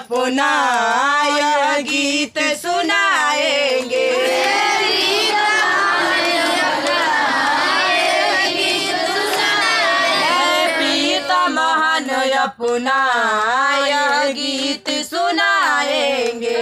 अपना यह गीत सुनाएंगे। पिता महान अपना यह गीत सुनाएंगे।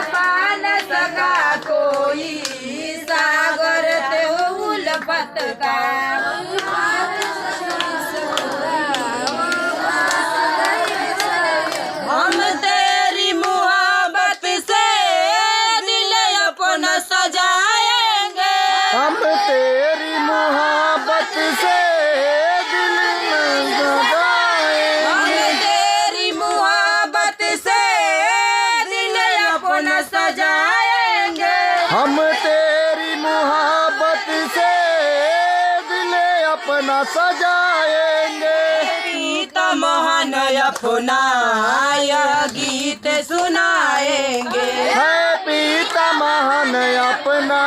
पा न सका कोई सागर ते उल्फत का। हम तेरी मोहब्बत से दिल अपना सजाएंगे। हम तेरी मोहब्बत से दिल सजाएंगे। हम तेरी मोहब्बत से दिल अपना सजाएंगे। हम तेरी मोहब्बत से दिल अपना सजाएंगे। पिता महान अपना यह गीत सुनाएंगे। है पिता महान अपना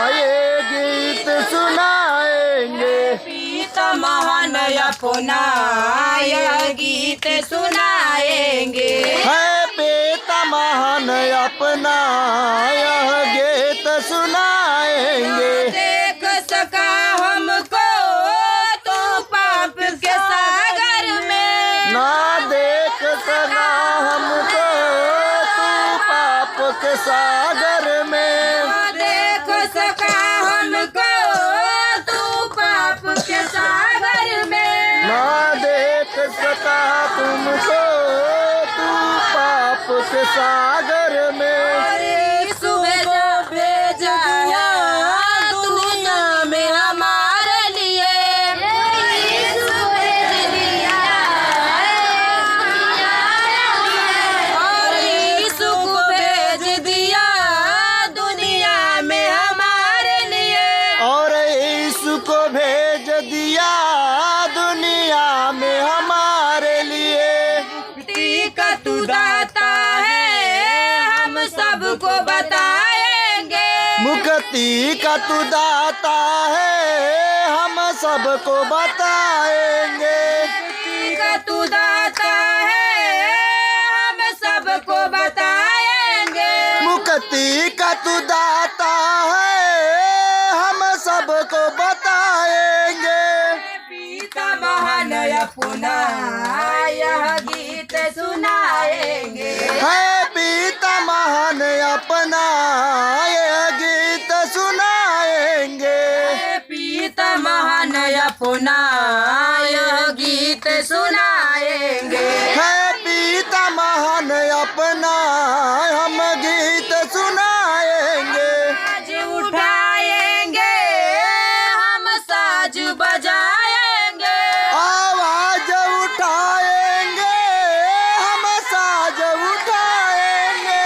ये गीत सुनाएंगे। पिता महान अपना यह गीत सुनाएंगे। है पिता महान अपना यह गीत सुनाएंगे। देख सका हमको तो पाप के सागर में। ना देख सका हमको तू पाप के सागर में। देख सका हमको तू पाप के सागर में। ना देख सका तुमको तू पाप के सागर में। दुनिया में हमारे लिए और यीशु को भेज दिया दुनिया में हमारे लिए। और यीशु को भेज दिया दुनिया में हमारे लिए। मुक्ति का तू दाता है हम सबको बताएंगे। मुक्ति का तू दाता है हम सबको बताएंगे। मुक्ति का तू दाता है हम सबको बताएंगे। मुक्ति का तू दाता है हम सबको बताएंगे। पिता महान अपना यह गीत सुनाएंगे। है पिता महान अपना यह गीत सुनाएंगे। पिता महान अपना यह गीत सुनाएंगे। है पिता महान अपना हम गीत सुनाएंगे। साज उठाएंगे हम साज बजाएंगे। आवाज उठाएंगे हम साज उठाएंगे।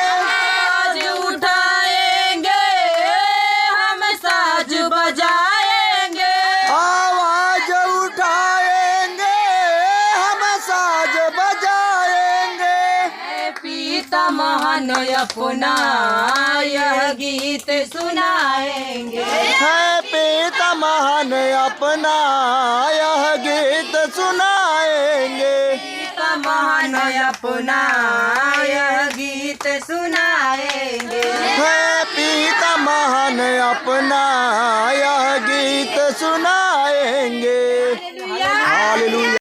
साज उठाएंगे हम साज बजाएंगे। आवाज उठाएंगे हम साज बजाएंगे। पिता महान अपना यह गीत सुनाएंगे। है पिता महान अपना यह गीत सुनाएंगे। पिता महान अपना यह गीत सुनाएंगे। है पिता महान अपना यह गीत सुना